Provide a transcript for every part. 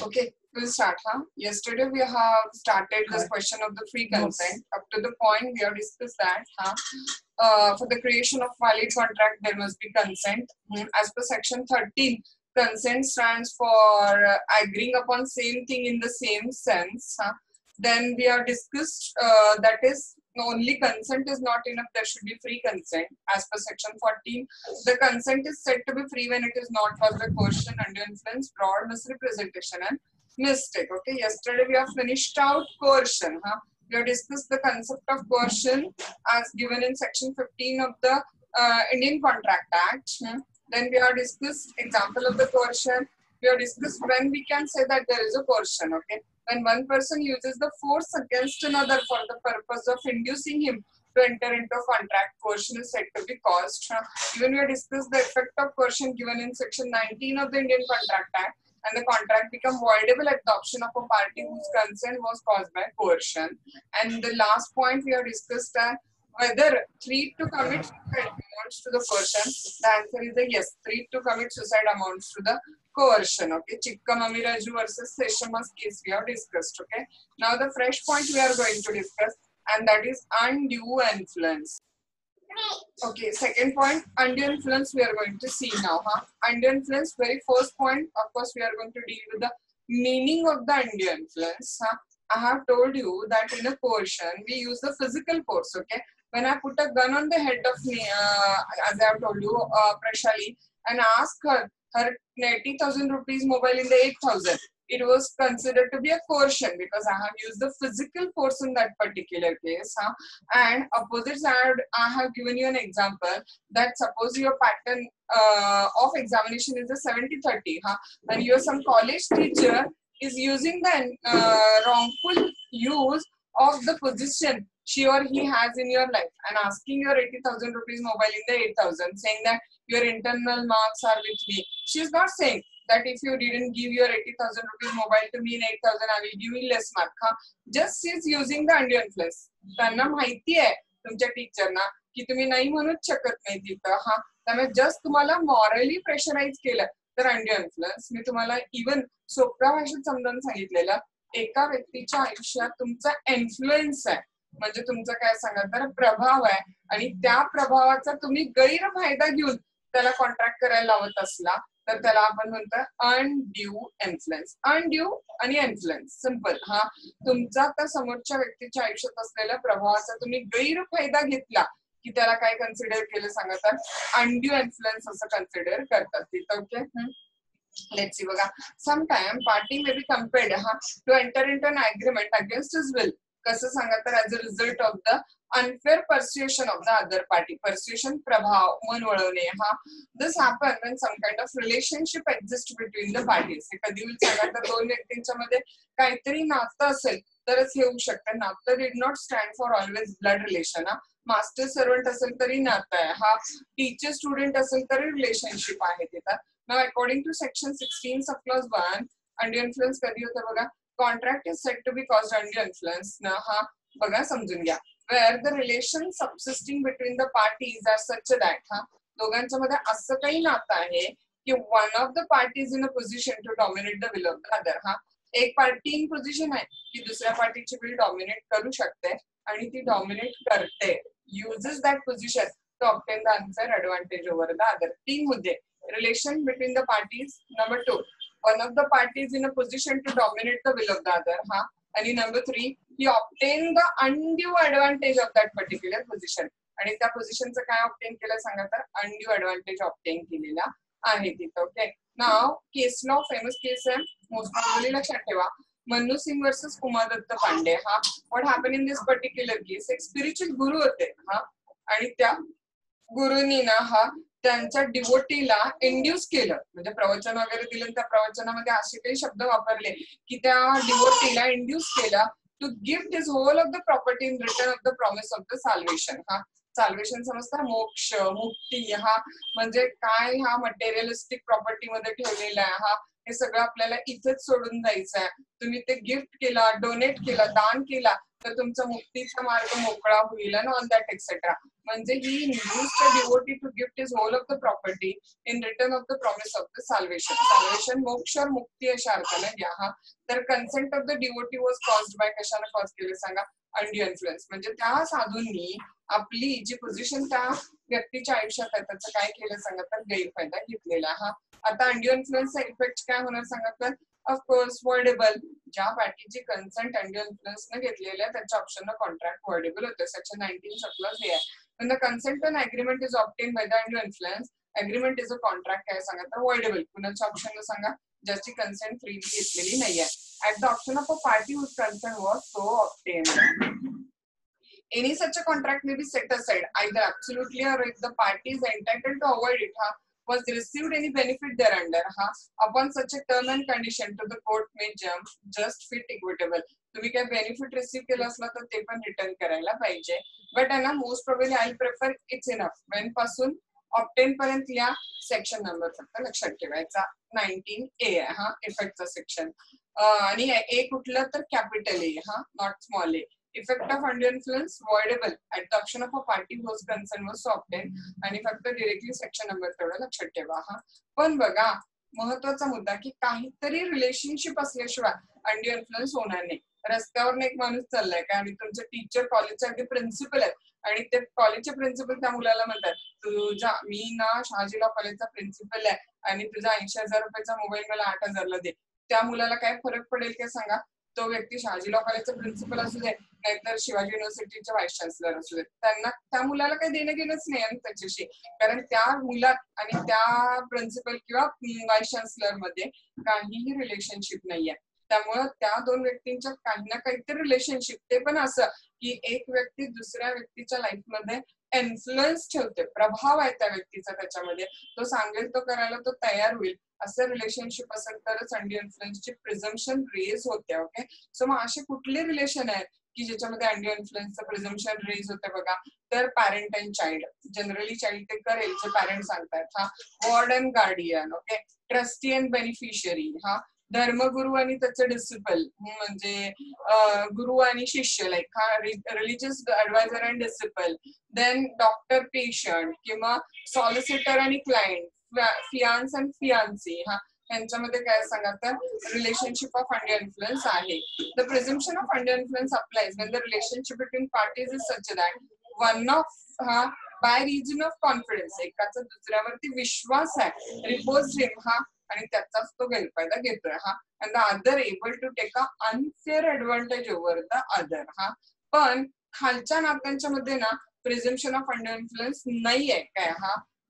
Okay, we'll start, huh? Yesterday we have started this question of the free consent. Up to the point we have discussed that, huh? For the creation of valid contract, there must be consent. As per section 13, consent stands for agreeing upon same thing in the same sense. Huh? Then we have discussed that is only consent is not enough, there should be free consent. As per section 14, the consent is said to be free when it is not caused by coercion, undue influence, fraud, misrepresentation, and mistake. Okay, yesterday we have finished out coercion. Huh? We have discussed the concept of coercion as given in section 15 of the Indian Contract Act. Then we have discussed example of the coercion. We have discussed when we can say that there is a coercion. Okay, when one person uses the force against another for the purpose of inducing him to enter into a contract, coercion is said to be caused. Even we have discussed the effect of coercion given in section 19 of the Indian Contract Act, and the contract become voidable at the option of a party whose consent was caused by coercion. And the last point we have discussed that whether threat to commit suicide amounts to the coercion. The answer is a yes. Threat to commit suicide amounts to the coercion. Okay, Chikkamaniraju versus Seshamas case we have discussed. Okay, now the fresh point we are going to discuss, and that is undue influence. Okay, second point, undue influence we are going to see now. Undue influence, very first point, of course, we are going to deal with the meaning of the undue influence. I have told you that in a coercion, we use the physical force. Okay, when I put a gun on the head of me, as I have told you, Prashali, and ask her 80,000 rupees mobile in the 8,000. It was considered to be a coercion because I have used the physical force in that particular case. And opposite side, I have given you an example that suppose your pattern of examination is a 70-30, and you are some college teacher is using the wrongful use of the position she or he has in your life and asking your 80,000 rupees mobile in the 8,000, saying that your internal marks are with me. She is not saying that if you didn't give your 80,000 rupees mobile to me in 8,000, I will give you less mark. Just she is using the undue influence. त्यांना माहिती आहे तुमच्या टीचरना की तुम्ही नाही म्हणूच शकत नाही तिथं. त्यामुळे जस्ट तुम्हाला मॉरली प्रेशराइज केलं तर undue influence. मी तुम्हाला इवन सोप्या भाषेत समजावून सांगितलेलं, एका व्यक्तीच्या आयुष्यात तुमचा इन्फ्लुएन्स आहे, म्हणजे तुमचा काय सांगा तर प्रभाव आहे, आणि त्या प्रभावाचा तुम्ही गैरफायदा घेऊन त्याला कॉन्ट्रॅक्ट करायला लावत असला तर त्याला आपण म्हणतो अनड्यू इन्फ्लुएन्स. अनड्यू आणि इन्फ्लुएन्स सिंपल. तुमचा त्या समोरच्या व्यक्तीच्या आयुष्यात असलेल्या प्रभावाचा तुम्ही गैरफायदा घेतला की त्याला काय कन्सिडर केलं सांगा तर अनड्यू इन्फ्लुएन्स असं कन्सिडर करतात तिथं. ओके, let's see बघा. Sometime party may be compelled to enter into an agreement against his will. कसं सांगा तर as a result of the unfair persuasion of the other party. Persuasion प्रभाव, मन वळवणे. This happen when some kind of relationship exists between the parties. कधी होईल सांगा तर दोन व्यक्तींच्या मध्ये काहीतरी नातं असेल तरच हे होऊ शकतं. नातं did not stand for always blood relation. Master servant असेल तरी नातं आहे. टीचर स्टुडंट असेल तरी रिलेशनशिप आहे तिथं. Now, according to section 16 of clause 1, undue influence कधी होतं बघा. Contract is said to be caused undue influence. ना बघा समजून घ्या. Where the relations subsisting between the parties are such that दोघांच्या मध्ये असं काही नातं आहे की one of the parties in a position to dominate the will of the other. एक पार्टी इन पोझिशन आहे की दुसऱ्या पार्टीची विल डॉमिनेट करू शकते आणि ती डॉमिनेट करते. Uses that position to obtain the unfair advantage over the other. तीन मुद्दे. Relation between the parties. Number 2, one of the parties in a position to dominate the will of the other. And number 3, he obtained the undue advantage of that particular position. आणि त्या पोझिशनचं काय obtain केलं सांगा तर undue advantage obtain केलेला आहे तिथं. Okay, now case law famous case आहे, मोस्ट प्रॉब्ली लक्षात ठेवा. Mannu Singh versus Umadatt Pande. What happen in this particular case, एक स्पिरिच्युअल गुरु होते आणि त्या गुरुनी ना त्यांच्या डिवोटीला इंड्यूस केलं, म्हणजे प्रवचन वगैरे दिलं, त्या प्रवचनामध्ये असे काही शब्द वापरले की त्या डिवोटीला इंड्यूस केला to gift his whole of the property in return of the promise of the salvation. Salvation समजता, मोक्ष, मुक्ती. म्हणजे काय मटेरियलिस्टिक प्रॉपर्टी मध्ये ठेवलेला आहे. हे सगळं आपल्याला इथेच सोडून जायचं आहे. तुम्ही ते गिफ्ट केला, डोनेट केला, दान केला तर तुमचा मुक्तीचा मार्ग मोकळा होईल आणि ऑल दॅट एक्सेट्रा. म्हणजे he induced a devotee to gift his whole of the property in return of the promise of the salvation. Salvation मोक्ष और मुक्ती अशा अर्थाने घ्या. हा तर consent of the devotee was caused by, कशाने कॉज केले सांगा? Undue influence. म्हणजे त्या साधूंनी आपली जी पोझिशन त्या व्यक्तीच्या आयुष्यात आहे त्याचं काय केलं सांगा तर गैरफायदा घेतलेला. हा आता अनड्यू इन्फ्लुएन्सचा इफेक्ट काय होणार सांगा तर ऑफकोर्स वर्डेबल. ज्या पार्टीची कन्सेंट अनड्यू इन्फ्लुएन्सने घेतलेल्या त्याच्या ऑप्शन कॉन्ट्रॅक्ट वर्डेबल होते. सेक्शन 19 सप्लास हे आहे. when the consent and agreement is obtained by the undue influence, agreement is a contract काय सांगा तर voidable. कुणाच्या ऑप्शन सांगा ज्याची कन्सेंट फ्रीली घेतलेली नाहीये. at the option of a party whose consent was so obtained. Any such a contract may be set aside either absolutely or if the party is entitled to avoid it was received any benefit thereunder upon such a term and condition to the court may jump just fit equitable. तुम्ही काय benefit receive केलं असला तर ते पण return करायला पाहिजे. But आहे ना most probably I prefer it's enough. Wien पासून ऑप्टेन पर्यंत या सेक्शन नंबर फक्त लक्षात ठेवायचा 19A आहे हा इफेक्टचा सेक्शन. आणि ए कुठलं तर capital A not small A. Effect of under influence voidable at the option of a party whose concern was obtained. आणि फक्त डिरेक्टली सेक्शन नंबर तेवढं लक्षात ठेवा. पण बघा महत्वाचा मुद्दा की काहीतरी रिलेशनशिप असल्याशिवाय अंडर इन्फ्लुएन्स होणार नाही. रस्त्यावर एक माणूस चाललाय का आणि तुमचं टीचर कॉलेजचे अगदी प्रिन्सिपल आहे आणि ते कॉलेजचे प्रिन्सिपल त्या मुलाला म्हणतात तुझा मी ना शहाजीला कॉलेजचा प्रिन्सिपल आहे आणि तुझा 80,000 रुपयाचा मोबाईल मला 8,000ला दे. त्या मुलाला काय फरक पडेल काय सांगा? तो व्यक्ती शहाजीला कॉलेजचा प्रिन्सिपल असू दे नाहीतर शिवाजी युनिव्हर्सिटीचे व्हाईस चान्सलर असू दे, त्यांना त्या मुलाला काही देणं घेणंच नाही त्याच्याशी. कारण त्या मुलात आणि त्या प्रिन्सिपल किंवा व्हाईस चान्सलर मध्ये काहीही रिलेशनशिप नाहीये. त्यामुळं त्या दोन व्यक्तींच्या काही ना काहीतरी रिलेशनशिप, ते पण असं की एक व्यक्ती दुसऱ्या व्यक्तीच्या लाईफमध्ये इन्फ्लुएन्स ठेवते, प्रभाव आहे त्या व्यक्तीचा त्याच्यामध्ये, तो सांगेल तो करायला तो तयार होईल, असं रिलेशनशिप असेल तरच अंडर इन्फ्लुएन्सची प्रिझम्पशन रेज होते. ओके, सो मग असे कुठले रिलेशन आहेत की ज्याच्यामध्ये अंडर इन्फ्लुएन्सचं प्रिझम्पशन रेज होते बघा? तर parent and child. Generally child ते करेल जे पॅरेंट सांगतात. Ward and guardian. Okay, trustee and beneficiary. धर्मगुरू आणि त्याचे डिसिपल म्हणजे गुरु आणि शिष्य, like religious adviser and disciple. Then doctor patient किंवा सॉलिसिटर आणि क्लायंट, फियान्स अँड फियान्सी. यांच्यामध्ये काय सांगा तर रिलेशनशिप ऑफ अंडर इन्फ्लुएन्स आहे. The presumption of under influence applies when the relationship between parties is such that one of bye region of confidence, एकाचा दुसऱ्यावरती विश्वास आहे, repose हिम आणि त्याचाच तो गैरफायदा घेतोय. And the other able to take a unfair advantage over the other. पण खालच्या नात्यांच्या मध्ये ना प्रिझम्पशन ऑफ अंडर इन्फ्लुएन्स नाहीये काय.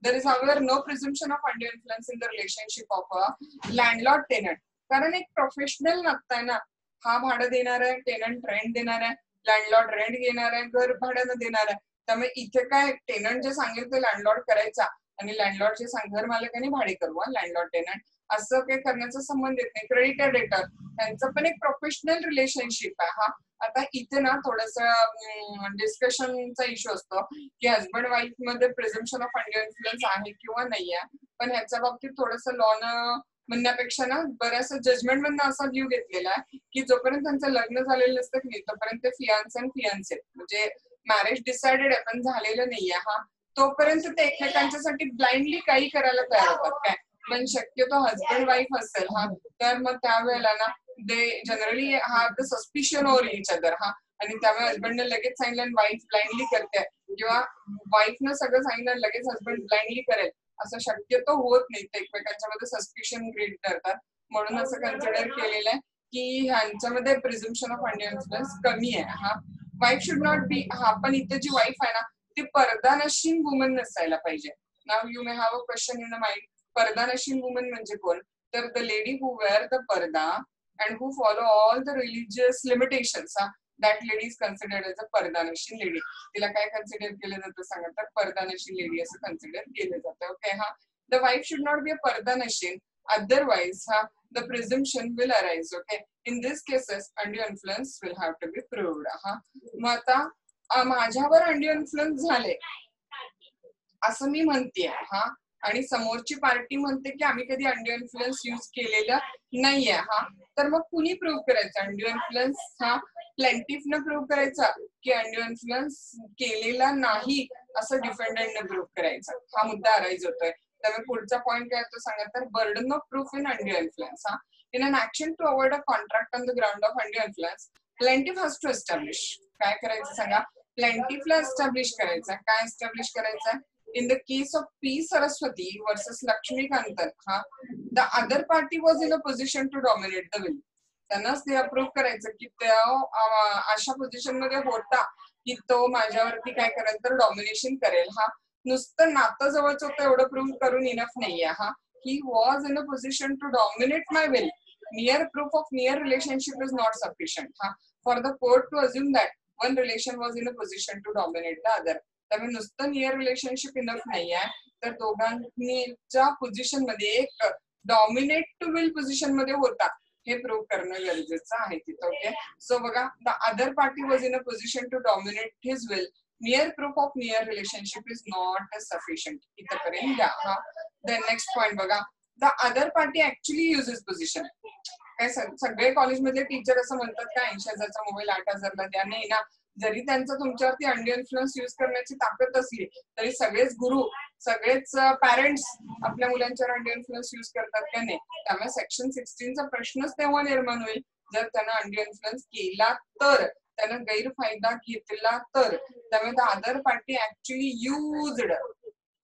there is however no presumption of undue influence in the relationship of a landlord tenant. कारण एक प्रोफेशनल नातं आहे ना, हा भाडं देणार आहे, टेनंट रेंट देणार आहे, लँडलॉर्ड रेंट घेणार आहे, घर भाड्यानं देणार आहे. त्यामुळे इथे काय टेनंट जे सांगेल ते लँडलॉर्ड करायचा आणि लँडलॉर्ड जे सांग घर मालकाने भाडे करू, लँडलॉर्ड टेनंट असं काही करण्याचा संबंध येत नाही. क्रेडिटर डेटर त्यांचं पण एक प्रोफेशनल रिलेशनशिप आहे. आता इथे ना थोडस डिस्कशनचा इश्यू असतो की हजबंड वाईफ मध्ये प्रिझम्पशन ऑफ अंडर इन्फ्लुएन्स आहे किंवा नाहीये. पण ह्याच्या बाबतीत थोडस लॉनं म्हणण्यापेक्षा ना बऱ्याच जजमेंट मधनं असा व्ह्यू घेतलेला आहे की जोपर्यंत त्यांचं लग्न झालेलं नसतं की नाही तोपर्यंत फियान्स अँड फियान्से म्हणजे मॅरेज डिसाइडेड आहे पण झालेलं नाहीये तोपर्यंत ते एकमेकांच्यासाठी ब्लाइंडली काही करायला तयार होतात काय. पण शक्यतो हजबंड वाईफ असेल तर मग त्यावेळेला ना they generally the suspicion over each other आणि त्यामुळे हजबंडने लगेच सांगितलं आणि वाईफ ब्लाइंडली करते किंवा वाईफनं सगळं सांगितलं लगेच हजबंड ब्लाइंडली करेल असं शक्यतो होत नाही. ते एकमेकांच्या मध्ये सस्पिशन क्रिएट करतात. म्हणून असं कन्सिडर केलेलं आहे की ह्यांच्यामध्ये प्रिझम्पशन ऑफ अंडर इन्फ्लुएन्स कमी आहे. वाईफ शुड नॉट बी पण इथे जी वाईफ आहे ना ती पर्दानशीन वुमन नसायला पाहिजे. Now you may have a question in the mind. Pardanashin woman म्हणजे कोण? तर the lady who wear the purdah and who follow all the religious limitations, that lady is considered as a pardanashin lady. तिला काय consider केलं जातं सांगा तर पर्दानशीन lady असं कन्सिडर केलं जातं. Okay, the wife should not be a पर्दानशीन, otherwise the presumption will arise. Okay, in these cases undue influence will have to be proved. मग आता माझ्यावर undue influence झाले असं मी म्हणतेय आणि समोरची पार्टी म्हणते की आम्ही कधी अंड्यू इन्फ्लुएन्स यूज केलेलं नाहीये हा, तर मग कुणी प्रूव्ह करायचं अंड्यू इन्फ्लुएन्स हा? प्लेंटिफनं प्रूव्ह करायचा की अंड्यू इन्फ्लुएन्स केलेला नाही असं डिफेंडंटने प्रूव्ह करायचा. हा मुद्दा अराईज होतोय. त्यामुळे पुढचा पॉईंट काय तो सांगा तर burden of proof in undue influence हा. In an action to avoid a contract on the ground of undue influence plaintiff has to establish. काय करायचं सांगा? प्लेंटिफला एस्टॅब्लिश करायचं. काय एस्टॅब्लिश करायचं? In the case of P. Saraswati versus Lakshmi Kantan, the other party was in a position to dominate the will. त्यांनाच ते approve करायचं की त्या अशा पोझिशन मध्ये होता की तो माझ्यावरती काय करेल तर डॉमिनेशन करेल हा. नुसतं नातं जवळचं होतं एवढं प्रूव्ह करून इनफ नाहीये हा. He was in a position to dominate my will. Near proof of near relationship is not sufficient for the court to assume that one relation was in a position to dominate the other. त्यामुळे नुसतं near relationship enough नाही आहे, तर दोघांच्या position मध्ये एक dominate two will position मध्ये होता हे प्रूव्ह करणं गरजेचं आहे तिथं. ओके, सो बघा the other party was in a position to dominate his will. Near proof of near relationship is not sufficient. इथपर्यंत द्या हा. देन नेक्स्ट पॉइंट बघा, the other party actually uses position. काय सगळे कॉलेजमधले टीचर असं म्हणतात का 80,000चा मोबाईल 8,000ला द्या? नाही ना. जरी त्यांचा तुमच्यावरती अंड्यू इन्फ्लुएन्स यूज करण्याची ताकद असली तरी सगळेच गुरु सगळेच पॅरेंट्स आपल्या मुलांच्यावर अंड्यू इन्फ्लुएन्स यूज करतात का? नाही. त्यामुळे सेक्शन 16चा प्रश्नच तेव्हा निर्माण होईल जर त्यानं अंड्यू इन्फ्लुएन्स केला तर, त्यानं गैरफायदा घेतला तर. त्यामुळे the other party actually used.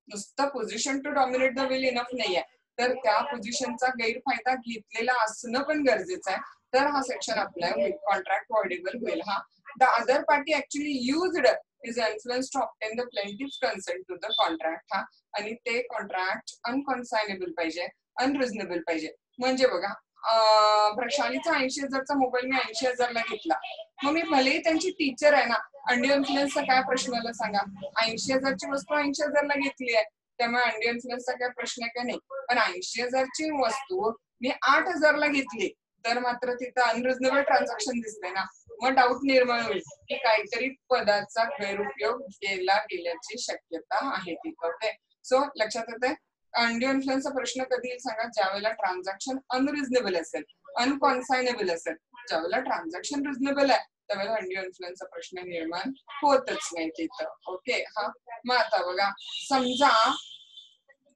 नुसतं position to dominate the will enough नाहीये, तर त्या पोझिशनचा गैरफायदा घेतलेला असणं पण गरजेचं आहे. तर हा सेक्शन अप्लाय होईल, कॉन्ट्रॅक्ट वॉइडेबल होईल हा. The other party actually used his influence to obtain the plaintiff's consent to the contract हा. आणि ते कॉन्ट्रॅक्ट अनकॉन्सायनेबल पाहिजे, अनरिझनेबल पाहिजे. म्हणजे बघा प्रशालीचा 80,000चा मोबाईल मी 80,000ला घेतला, मग मी भलेही त्यांची टीचर आहे ना, अंड्यू इन्फ्लुएन्सचा काय प्रश्न आला सांगा? 80,000ची वस्तू 80,000ला घेतली आहे, त्यामुळे अंड्यू इन्फ्लुएन्सचा काय प्रश्न आहे का? नाही. पण 80,000ची वस्तू मी 8,000ला घेतली तर मात्र तिथं अनरिझनेबल ट्रान्झॅक्शन दिसते ना. मग डाऊट निर्माण होईल की काहीतरी पदाचा गैरउपयोग केला गेल्याची शक्यता आहे तिथं. ओके, सो लक्षात येते. अंड्यू इन्फ्लुएन्सचा प्रश्न कधी येईल सांगा? ज्यावेळेला ट्रान्झॅक्शन अनरिझनेबल असेल, अनकॉन्सायनेबल असेल. ज्यावेळेला ट्रान्झॅक्शन रिझनेबल आहे त्यावेळेला अंड्यू इन्फ्लुएन्सचा प्रश्न निर्माण होतच नाही तिथं. ओके हा. मग आता बघा, समजा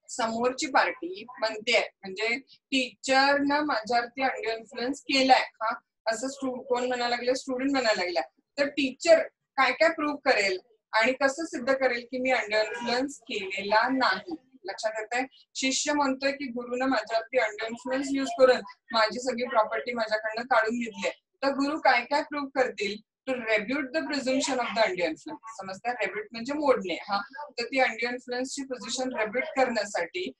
समोरची पार्टी म्हणते म्हणजे टीचरनं माझ्यावरती अंड्यू इन्फ्लुएन्स केलाय हा, असं कोण म्हणायला लागले? स्टुडंट म्हणायला लागला. तर टीचर काय काय प्रूव्ह करेल आणि कसं सिद्ध करेल की मी अंडर इन्फ्लुएन्स केलेला नाही? लक्षात येत आहे. शिष्य म्हणतोय की गुरुनं माझ्यावरती अंडर इन्फ्लुएन्स यूज करून माझी सगळी प्रॉपर्टी माझ्याकडनं काढून घेतली. तर गुरु काय काय प्रूव्ह करतील? To rebut the presumption of the under influence. समजता? रेब्यूट म्हणजे मोडणे हा. तर ती अंडर इन्फ्लुएन्सची पोझिशन रेब्यूट करण्यासाठी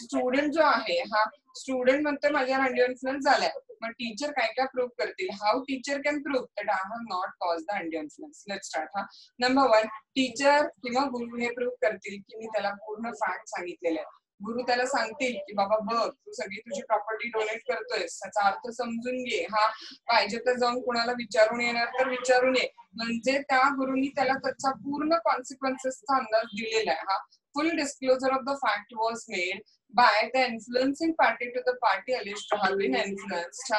स्टुडंट जो आहे हा, स्टुडंट म्हणतोय माझ्यावर अंडर इन्फ्लुएन्स झालाय. मग टीचर काय काय प्रूव्ह करतील? How teacher can prove that I have not cause the under influence? Let's start हा. नंबर 1, टीचर किंवा गुरु हे प्रूव्ह करतील की मी त्याला पूर्ण फॅक्ट सांगितलेले आहे. गुरु त्याला सांगतील की बाबा बघ, तू सगळी तुझी प्रॉपर्टी डोनेट करतोयस, त्याचा अर्थ समजून घे हा. पाहिजे तर जाऊन कोणाला विचारून येणार तर विचारून ये. म्हणजे त्या गुरुनी त्याला त्याचा पूर्ण कॉन्सिक्वेन्सेसचा अंदाज दिलेला आहे हा. Full disclosure of the fact was made by the influencing party to the party alleged to have been influenced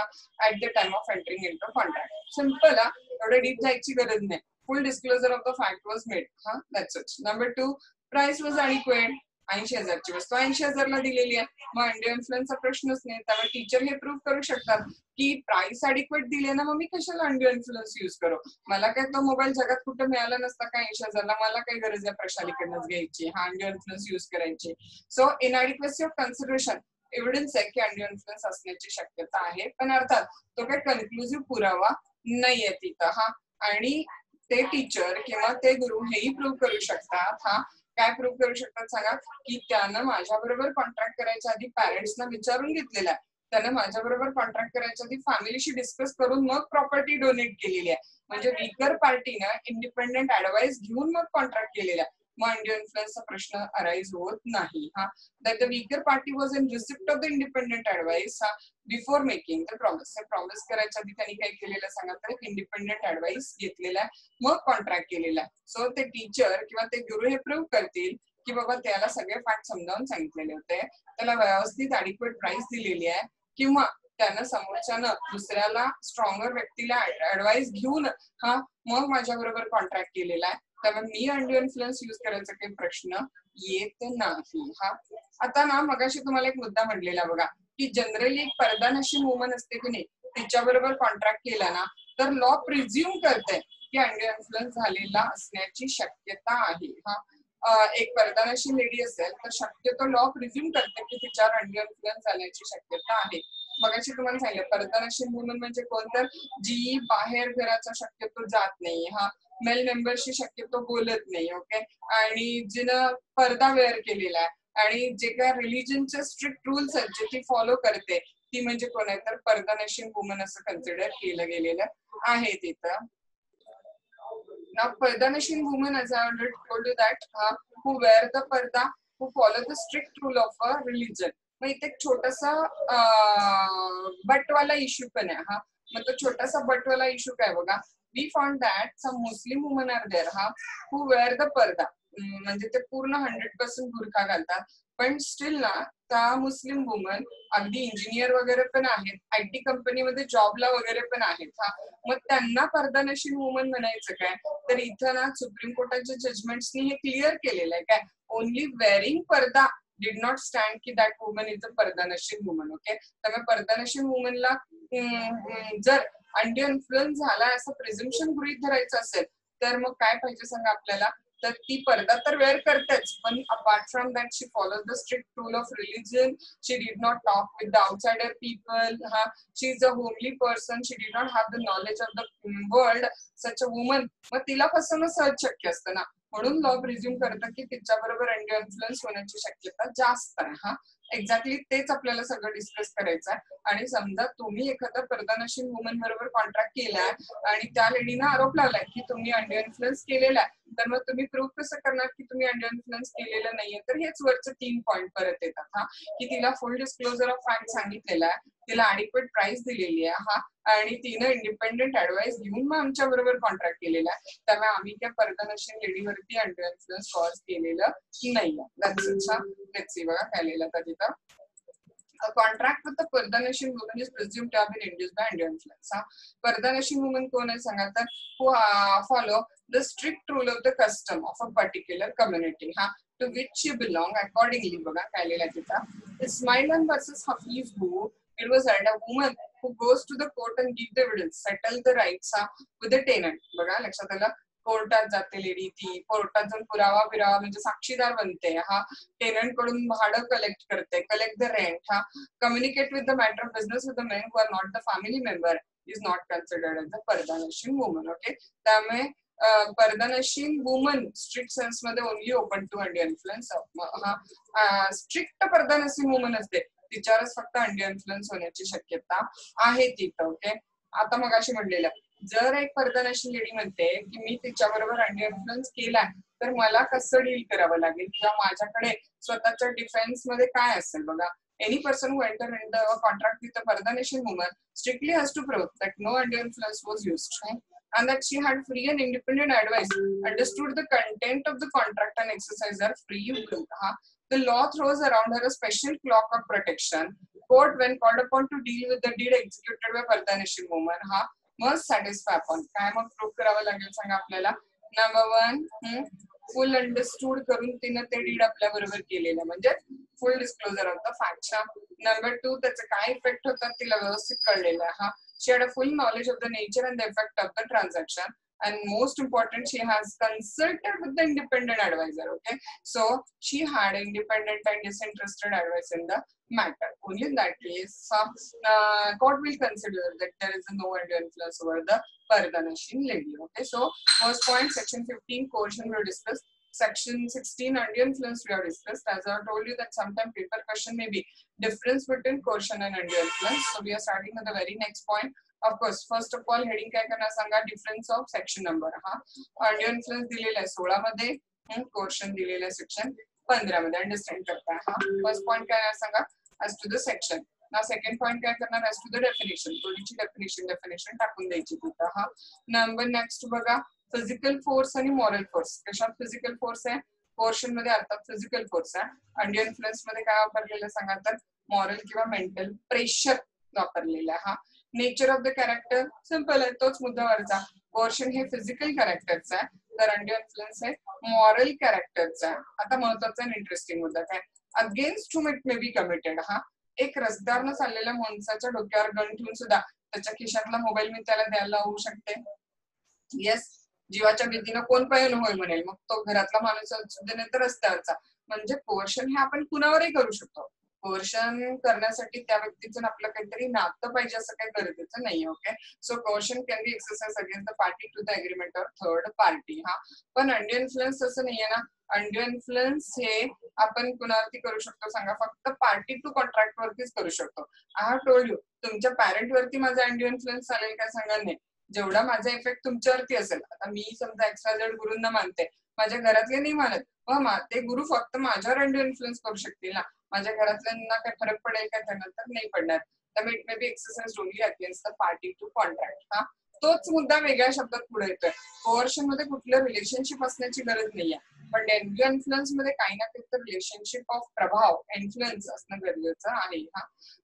at the time of entering into contract. Simple हा. एवढे डीप जायची गरज नाही. Full disclosure of the fact was made हा. That's it. Number 2, price was adequate. 80,000ची वस्तू 80,000ला दिलेली आहे. मग अंडर इन्फ्लुएन्सचा प्रश्नच नाही. त्यामुळे टीचर हे प्रूव्ह करू शकतात की प्राइस अडिक्वेट दिले ना, मग मी कशाला अंडर इन्फ्लुएन्स यूज करू? मला काय तो मोबाईल जगात कुठं मिळाला नसता का 80,000ला? मला काय गरज आहे प्रशालीकडनंच घ्यायची हा, अंडर इन्फ्लुएन्स यूज करायची? So inadequacy of consideration evidence आहे की अंडर इन्फ्लुएन्स असण्याची शक्यता आहे, पण अर्थात तो काही कन्क्लुसिव्ह पुरावा नाहीये तिथं हा. आणि ते टीचर किंवा ते गुरु हेही प्रूव्ह करू शकतात हा. काय प्रूव्ह करू शकतात सांगा? की त्यानं माझ्याबरोबर कॉन्ट्रॅक्ट करायच्या आधी पॅरेंट्सना विचारून घेतलेला आहे. त्यानं माझ्याबरोबर कॉन्ट्रॅक्ट करायच्या आधी फॅमिलीशी डिस्कस करून मग प्रॉपर्टी डोनेट केलेली आहे. म्हणजे वीकर पार्टीनं इंडिपेंडेंट ऍडवाइस घेऊन मग कॉन्ट्रॅक्ट केलेला आहे. मग अंडर इन्फ्लुएन्सचा प्रश्न अराईज होत नाही हा. That the weaker party was in receipt of the independent advice हा before making the promise. Promise करायच्या आधी त्यांनी काय केलेलं सांगा? तर इंडिपेंडेंट ऍडवाइस घेतलेला आहे, मग कॉन्ट्रॅक्ट केलेला आहे. सो ते टीचर किंवा ते गुरु हे प्रूव्ह करतील की बाबा त्याला सगळे फॅक्ट समजावून सांगितलेले होते, त्याला व्यवस्थित ॲडिक्वेट प्राइस दिलेली आहे, किंवा त्यानं समोरच्यानं दुसऱ्याला स्ट्रॉंगर व्यक्तीला ऍडवाइस घेऊन मग माझ्या बरोबर कॉन्ट्रॅक्ट केलेला आहे, त्यामुळे मी अंडर इन्फ्लुएन्स युज करायचा काही प्रश्न येत नाही. आता ना मगाशी तुम्हाला एक मुद्दा म्हटलेला बघा, की जनरली एक परदानशी वुमन असते की नाही, तिच्या बरोबर कॉन्ट्रॅक्ट केला ना तर लॉ प्रिझ्युम करते की अंडर इन्फ्लुएन्स झालेला असण्याची शक्यता आहे. एक परदानशी लेडी असेल तर शक्यतो लॉ प्रिझ्युम करते की तिच्यावर अंडर इन्फ्लुएन्स झाल्याची शक्यता आहे. मगाशी तुम्हाला सांगितलं परदानशी वुमन म्हणजे कोण, तर जी बाहेर घराचा शक्यतो जात नाही, मेल मेंबरशी शक्यतो बोलत नाही, ओके, आणि जिनं पर्दा वेअर केलेला आहे आणि जे काय रिलीजनचे स्ट्रिक्ट रूल्स आहेत जे ती फॉलो करते, ती म्हणजे कोण आहे, तर परदानशी वुमन असं कन्सिडर केलं गेलेलं आहे तिथं. Now, Pardanashin women, as I already told you that, who wear the parda, who follow the strict rule of a religion. मग इथे एक छोटासा बटवाला इश्यू पण आहे. मग तो छोटासा बटवाला इश्यू काय बघा, we found that some Muslim woman are there who wear the purdah, म्हणजे ते पूर्ण 100% बुरखा घालतात, पण स्टील ना त्या मुस्लिम वुमन अगदी इंजिनियर वगैरे पण आहेत, IT कंपनीमध्ये जॉबला वगैरे पण आहेत. मग त्यांना परदानशील वुमन म्हणायचं काय, तर इथं ना सुप्रीम कोर्टाच्या जजमेंट्सनी हे क्लिअर केलेलं आहे काय, only wearing purdah did not stand की that woman is a pardanashin woman, okay. त्यामुळे परदानशील वुमनला जर अंडर इन्फ्लुएन्स झाला असं प्रिझम्पशन गृहीत धरायचं असेल तर मग काय पाहिजे सांगा आपल्याला, तर ती पर्दा तर वेअर करतेच, पण apart from that she follows the strict rule of religion, she did not talk with the outsider people, she is a homely person, she did not have the knowledge of the world, such a woman. मग तिला फसवणं सहज शक्य असतं ना, म्हणून law प्रिझ्युम करतं की तिच्या बरोबर अंडर इन्फ्लुएन्स होण्याची शक्यता जास्त आहे. एक्झॅक्टली तेच आपल्याला सगळं डिस्कस करायचं आहे. आणि समजा तुम्ही एखादा परदानशील वुमन बरोबर कॉन्ट्रॅक्ट केलाय आणि त्या लेडीनं आरोप लावलाय की तुम्ही अंडर इन्फ्लुएन्स केलेला आहे, तर मग तुम्ही प्रूव्ह कसं करणार की तुम्ही अंडर इन्फ्लुएन्स केलेलं नाहीये, तर हेच वरचे 3 पॉईंट परत येतात. की तिला फुल डिस्क्लोजर ऑफ फॅक्ट सांगितलेला आहे, तिला ॲडिक्वेट प्राइस दिलेली आहे, आणि तिनं इंडिपेंडेंट ऍडवाइस घेऊन मग आमच्या बरोबर कॉन्ट्रॅक्ट केलेला आहे, त्यामुळे आम्ही त्या परदानशील लेडीवरती अंडर इन्फ्लुएन्स कॉज केलेलं नाहीये. लेट्स सी बघा काय लिहिलं तर तिथं. A contract with the Pardanashin woman is presumed to have been induced by under influence. Pardanashin woman कोण आहे सांगा, तर who follow the strict rule of the custom of a particular community to which she belong accordingly. बघा काय लिहिलं तिथं. Ismailan versus Hafiz who it was a woman who goes to the court and give the evidence, settle the rights with the tenant. बघा लक्षात आलं, कोर्टात जाते lady, ती कोर्टात जाऊन पुरावा बिरावा म्हणजे साक्षीदार बनते, टेनंट कडून भाडं कलेक्ट करते, collect the rent, communicate with the matter of business with the men who are not the family member is not considered as the pardanashin woman, okay. त्यामुळे परदानशील वुमन स्ट्रिक्ट सेन्स मध्ये only open to under influence. Strict pardanashin woman असते तिच्यावरच फक्त under influence होण्याची शक्यता आहे तिथं, okay. आता मग अशी म्हणलेलं, जर एक परदानशील लेडी म्हणते की मी तिच्या बरोबर अंडर इन्फ्लुएन्स केलाय, तर मला कसं डील करावं लागेल किंवा माझ्याकडे स्वतःच्या डिफेन्स मध्ये काय असेल बघा. Any person who enter in the contract with a pardanashin woman strictly has to prove that no under influence was used and that she had free and independent advice, understood the content of the contract and exercised her free will. The law throws around her a special cloak of protection. Court, when called upon to deal with the deed executed by Pardanashil woman, must satisfy upon. काय मग prove करावं लागेल सांगा आपल्याला. Number 1, फुल understood करून तिनं ते did आपल्या बरोबर केलेलं, म्हणजे फुल disclosure of the facts. Number 2, त्याचे काय इफेक्ट होतात तिला व्यवस्थित कळलेलं आहे. She had a full knowledge of the nature and the effect of the transaction, and most important, she has consulted with the independent advisor, okay. So she had independent and disinterested advice in the matter. Only in that case court will consider that there is no undue influence over the Pardanashin lady, okay. So first point, section 15 coercion we discussed. Section 16 undue influence we have discussed. As I told you that sometimes paper question may be difference between coercion and undue influence. So we are starting with the very next point. Of course, first of all, heading काय करणार सांगा, difference of section number. undue influence दिलेला आहे 16 मध्ये, coercion दिलेला आहे section 15 मध्ये. Understand करताय. फर्स्ट पॉइंट काय सांगा, as to the section. Now second point काय करणार, as to the definition. थोडीशी definition टाकून द्यायची तिथं. नंबर नेक्स्ट बघा, फिजिकल फोर्स आणि मॉरल फोर्स. कशात फिजिकल फोर्स आहे, कोर्शन मध्ये अर्थात फिजिकल फोर्स आहे. अंड्यू इन्फ्लुएन्स मध्ये काय वापरलेलं सांगा तर मॉरल किंवा मेंटल प्रेशर वापरलेला आहे. हा nature of the character simple आहे, तोच मुद्दावरचा. कोर्शन हे फिजिकल कॅरेक्टरचा आहे, तर अंड्यू इन्फ्लुएन्स हे मॉरल कॅरेक्टरचा आहे. आता महत्वाचा आणि इंटरेस्टिंग मुद्दा काय, against hmm it may be committed. हा एक रस्त्यावरनं चाललेल्या माणसाच्या डोक्यावर गन ठेवून सुद्धा त्याच्या खिशातला मोबाईल मी त्याला द्यायला लावू शकते. येस, जीवाच्या भीतीनं कोण पण होय म्हणेल, मग तो घरातला माणूस असू दे नाही तर रस्त्यावरचा. म्हणजे कोर्शन हे आपण कुणावरही करू शकतो. कोर्शन करण्यासाठी त्या व्यक्तीचं आपलं काहीतरी नातं पाहिजे असं काही गरजेचं नाही. Okay, so coercion can be exercise against the party to the agreement or third party. हा पण अंड्यू इन्फ्लुएन्स असं नाहीये ना. अंड्यू इन्फ्लुएन्स हे आपण कुणावरती करू शकतो सांगा, फक्त पार्टी टू कॉन्ट्रॅक्ट वरतीच करू शकतो. आय हॅव टोल्ड यू, तुमच्या पॅरेंट वरती माझा अंड्यू इन्फ्लुएन्स चालेल काय सांगा नाही. जेवढा माझा इफेक्ट तुमच्यावरती असेल, आता मी समजा XYZ गुरूंना मानते, माझ्या घरातले नाही मानत, मग ते गुरु फक्त माझ्यावर अंडू इन्फ्लुएन्स करू शकतील ना. माझ्या घरातल्यांना काय फरक पडेल का त्यानंतर, नाही पडणार. त्यामुळे it may be exercise only against the party to contract. हा तोच मुद्दा वेगळ्या शब्दात पुढे येतोय. कोअर्शन मध्ये कुठलं रिलेशनशिप असण्याची गरज नाहीये, पण अंड्यू इन्फ्लुएन्स मध्ये काही ना काही तर रिलेशनशिप ऑफ प्रभाव, इन्फ्लुएन्स असणं गरजेचं आहे. हा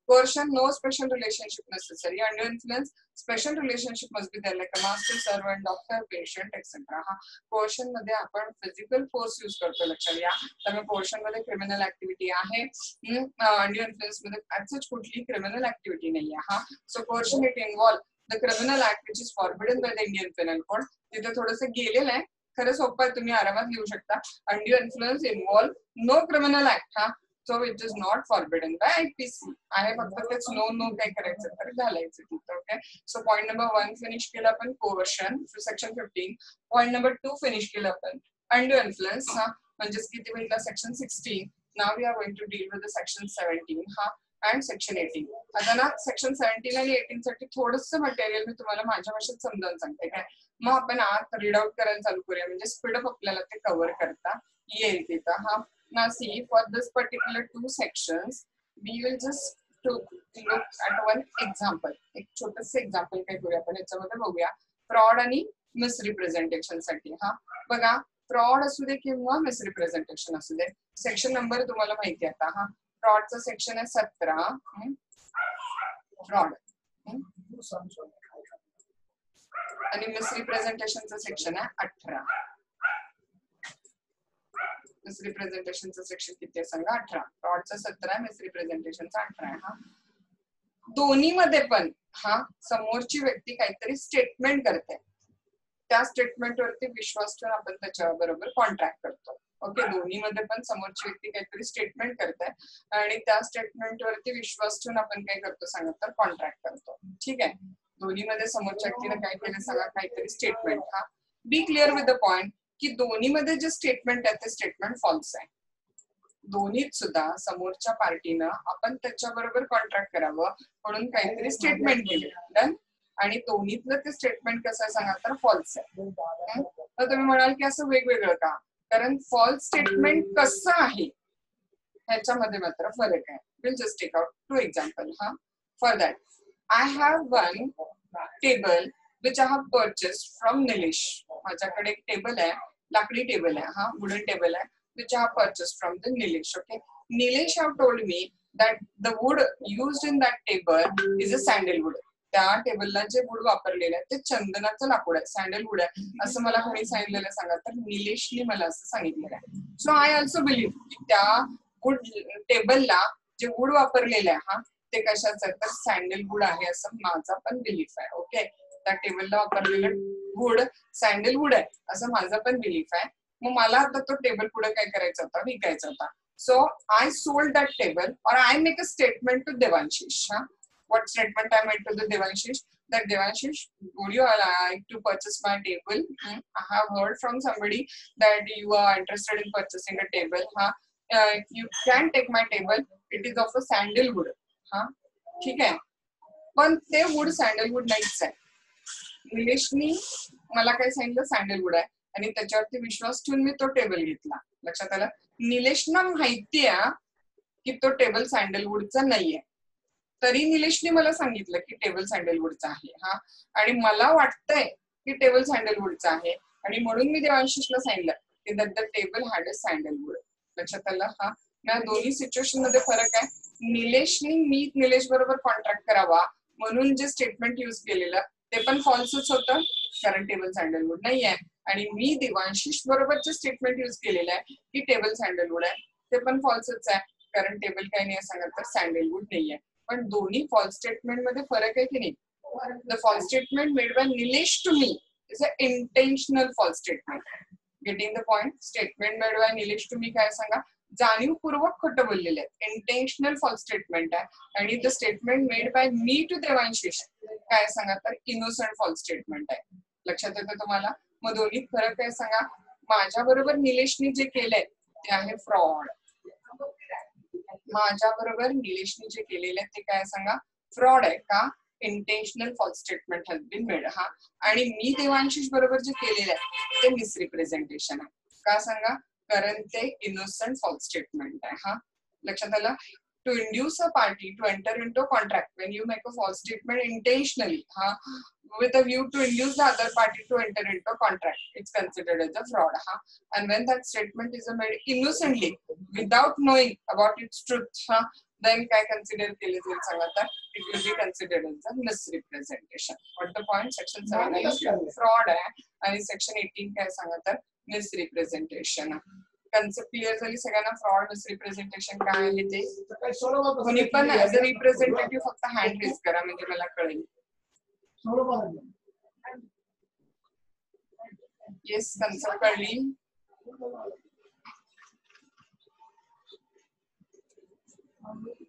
coercion no special relationship necessary. Undue influence special relationship must be there, like a master servant, doctor, patient etcetera. हा कोअर्शन मध्ये आपण फिजिकल फोर्स यूज करतो, लक्षात घ्या. त्यामुळे कोअर्शन मध्ये क्रिमिनल ऍक्टिव्हिटी आहे. अंडू इन्फ्लुएन्स मध्ये ऍज कुठली क्रिमिनल ऍक्टिव्हिटी नाहीये. हा so coercion it involve the criminal act which is forbidden by the Indian penal code. तिथे थोडंसं गेलेलं आहे, खरं सोपं आहे, तुम्ही आरामात लिहू शकता. Undue influence involve no criminal act. हा so it is not forbidden by IPC आहे, फक्त तेच नो काय करायचं तर घालायचं तिथं. Okay, so point number 1 finish केलं आपण coercion section 15. Point number 2 finish केलं आपण अंडू इन्फ्लुएन्स. हा म्हणजेच किती भेटला section 16. Now we are going to deal with section 17 हा अँड सेक्शन 18. आता ना सेक्शन 17 आणि 18 साठी थोडंसं मटेरियल मी तुम्हाला माझ्या भाषेत समजावून सांगते काय, मग आपण आत रीड आउट करायला चालू करूया, म्हणजे स्पीडअप आपल्याला ते कव्हर करता येईल तिथं. हा now see for this particular 2 sections we will just to look at one example. एक छोटंसं एक्झाम्पल काय करूया आपण याच्यामध्ये बघूया, फ्रॉड आणि मिसरिप्रेझेंटेशन साठी. हा बघा, फ्रॉड असू दे किंवा मिसरिप्रेझेंटेशन असू दे, सेक्शन नंबर तुम्हाला माहिती आता. हा फ्रॉडचा सेक्शन आहे 17, फ्रॉड, आणि मिसरिप्रेझेंटेशनचं सेक्शन आहे 18. मिसरिप्रेझेंटेशनचं सेक्शन किती आहे सांगा, 18. फ्रॉडचं 17, मिसरिप्रेझेंटेशनचं 18 आहे. हा दोन्ही मध्ये पण हा समोरची व्यक्ती काहीतरी स्टेटमेंट करते, त्या स्टेटमेंट वरती विश्वास ठेवून आपण त्याच्या बरोबर कॉन्ट्रॅक्ट करतो. ओके, दोन्ही मध्ये पण समोरची व्यक्ती काहीतरी स्टेटमेंट करते आणि त्या स्टेटमेंट वरती विश्वास ठेवून आपण काय करतो सांगा तर कॉन्ट्रॅक्ट करतो. ठीक आहे, दोन्ही मध्ये समोरच्या व्यक्तीने काय केलं सांगा, काहीतरी स्टेटमेंट. हा बी क्लिअर विथ द पॉइंट की दोन्ही मध्ये जे स्टेटमेंट आहे ते स्टेटमेंट फॉल्स आहे. दोन्हीत सुद्धा समोरच्या पार्टीनं आपण त्याच्याबरोबर कॉन्ट्रॅक्ट करावं म्हणून काहीतरी स्टेटमेंट केले, डन. आणि दोन्हीतलं ते स्टेटमेंट कसं आहे सांगा तर फॉल्स आहे. तर तुम्ही म्हणाल की असं वेगवेगळं का, कारण फॉल्स स्टेटमेंट कसं आहे ह्याच्यामध्ये मात्र फरक आहे. Will just take out 2 example. हा for that I have one table which I have purchased from Nilesh. माझ्याकडे एक टेबल आहे, लाकडी टेबल आहे, हा वुडन टेबल आहे, which I have purchased from the Nilesh. Okay, Nilesh have told me that the wood used in that table is a sandalwood. त्या टेबलला जे वूड वापरलेलं आहे ते चंदनाचं लाकूड आहे, सॅन्डलवूड आहे, असं मला कोणी सांगितलेलं सांगा तर निलेशने मला असं सांगितलेलं आहे. सो आय ऑल्सो बिलीव्ह की त्या वूड टेबलला जे वूड वापरलेलं आहे हा ते कशाचं तर सॅन्डलवूड आहे असं माझा पण बिलीफ आहे. ओके, त्या टेबलला वापरलेलं वूड सॅन्डलवूड आहे असं माझा पण बिलीफ आहे. मग मला आता तो टेबल पुढे काय करायचा होता, विकायचा होता. So I sold that table और I make a statement to Devanshish. What statement I made to the Devanshish? That Devanshish, would you like to purchase my table? I have heard from somebody that you are interested in purchasing a table. You can take my table. It is of a sandalwood. ठीक आहे, पण ते wood सॅन्डलवूड नाहीच आहे. निलेशनी मला काय सांगितलं सॅन्डलवूड आहे आणि त्याच्यावरती विश्वास ठेवून मी तो टेबल घेतला. लक्षात आलं, निलेशना माहिती आहे की तो टेबल सॅन्डलवूडचा नाहीये, तरी निलेशने मला सांगितलं की टेबल सॅन्डलवूडचा आहे. हा आणि मला वाटतंय की टेबल सॅन्डलवूडचा आहे आणि म्हणून मी देवांशिषला सांगितलं that the table had a sandalwood. लक्षात आलं हा. या दोन्ही सिच्युएशन मध्ये फरक आहे. निलेशनी मी निलेश बरोबर कॉन्ट्रॅक्ट करावा म्हणून जे स्टेटमेंट यूज केलेलं ते पण फॉल्सच होतं कारण टेबल सँडलवूड नाही आहे. आणि मी देवांशिष बरोबर जे स्टेटमेंट यूज केलेलं आहे की टेबल सँडलवूड आहे ते पण फॉल्सच आहे कारण टेबल काही नाही सांगत तर सँडलवूड नाही आहे. पण दोन्ही फॉल्स स्टेटमेंट मध्ये फरक आहे की नाही. The false statement made by Nilesh to me is a intentional false statement. Getting the point. Statement made by Nilesh to me काय सांगा जाणीवपूर्वक खोटं बोललेले आहे इंटेन्शनल फॉल्स स्टेटमेंट आहे. आणि the statement made by me to Devanshish काय सांगा तर इनोसंट फॉल्स स्टेटमेंट आहे. लक्षात येतं तुम्हाला. मग दोन्ही फरक आहे सांगा. माझ्या बरोबर निलेशनी जे केलंय ते आहे फ्रॉड. माझ्या बरोबर निलेशनी जे केलेलं आहे ते काय सांगा फ्रॉड आहे का intentional false statement has been made हा. आणि मी देवांशिष बरोबर जे केलेलं आहे ते मिसरिप्रेझेंटेशन आहे का सांगा कारण ते इनोसंट फॉल्स स्टेटमेंट आहे हा. लक्षात आलं. To induce a party to enter into a contract when you make a false statement intentionally with a view to induce the other party to enter into a contract, it's considered as a fraud. And when that statement is made innocently without knowing about its truth, then काय consider केले जाईल सांगा तर it will be considered as a misrepresentation. What the point? Section 7 आहे fraud आहे आणि section 18 काय सांगा तर misrepresentation. कन्सेप्ट क्लिअर झाली सगळ्यांना. फ्रॉड मिसरिप्रेझेंटेशन काय आहे ते. कोणी पण ऍज अ रिप्रेझेंटेटिव्ह फक्त हँड रेज करा म्हणजे मला कळेल. येस कन्सेप्ट कळली.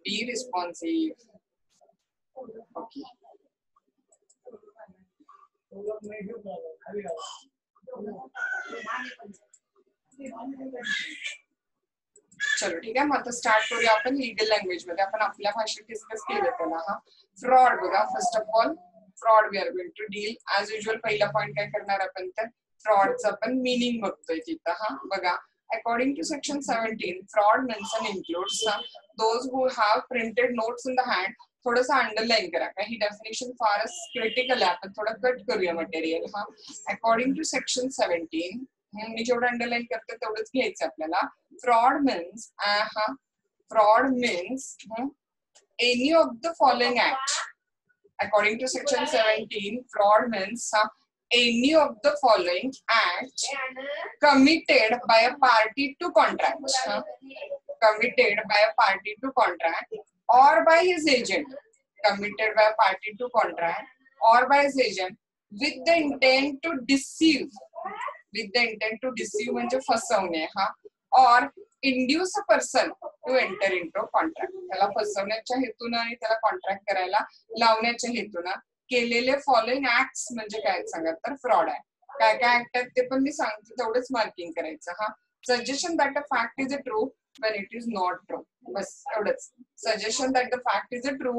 बी रिस्पॉन्सिव्ह. ओके चलो ठीक आहे. मग आता स्टार्ट करूया आपण लीगल लँग्वेज मध्ये. आपण आपल्या भाषेत डिस्कस केलं त्याला हा. फ्रॉड बघा. First of all fraud we are going to deal as usual. पहिला पॉइंट काय करणार आपण तर फ्रॉडचा आपण मीनिंग बघतोय तिथं हा. बघा according to section 17 fraud means and includes those who have printed notes in the hand. थोडंसं अंडरलाईन करा का ही डेफिनेशन फारच क्रिटिकल आहे. आपण थोडं कट करूया मटेरियल हा. अकॉर्डिंग टू सेक्शन 17 मी जेवढं अंडरलाईन करते तेवढंच घ्यायचं आपल्याला. Fraud means fraud means any of the following act. According to section 17 fraud means any of the following acts committed by a party to contract, committed by a party to contract or by his agent, committed by a party to contract or by his agent with the intent to deceive, with the intent to deceive म्हणजे फसवणे हा, or induce a person to enter into contract. त्याला फसवण्याच्या हेतून आणि त्याला contract करायला लावण्याच्या हेतून केलेले फॉलोइंग ऍक्ट्स म्हणजे काय सांगा तर फ्रॉड आहे. काय काय ऍक्ट आहेत ते पण मी सांगते तेवढंच मार्किंग करायचं हा. Suggestion that a fact is a true when it is not true. बस एवढंच. Suggestion that the fact is a true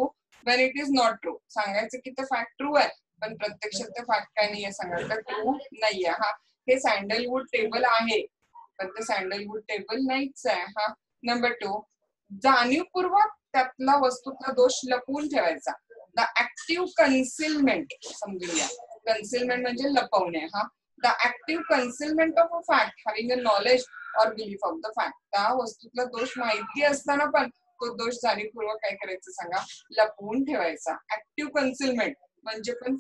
when it is not true. सांगायचं की ते फॅक्ट ट्रू आहे पण प्रत्यक्षात ते फॅक्ट काय नाहीये सांगायचं ट्रू नाहीये हा. हे सँडलवूड टेबल आहे पण ते सँडलवूड टेबल नाहीच आहे हा. नंबर 2 जाणीवपूर्वक त्यातला वस्तूतला दोष लपवून ठेवायचा. द ऍक्टिव्ह कन्सिलमेंट समजूया. कन्सिलमेंट म्हणजे लपवणे हा. The active concealment of a fact having a knowledge or belief of the fact. त्या वस्तूतला दोष माहिती असताना पण तो दोष जाणीवपूर्वक काय करायचं सांगा लपवून ठेवायचा. ऍक्टिव्ह कन्सिलमेंट म्हणजे पण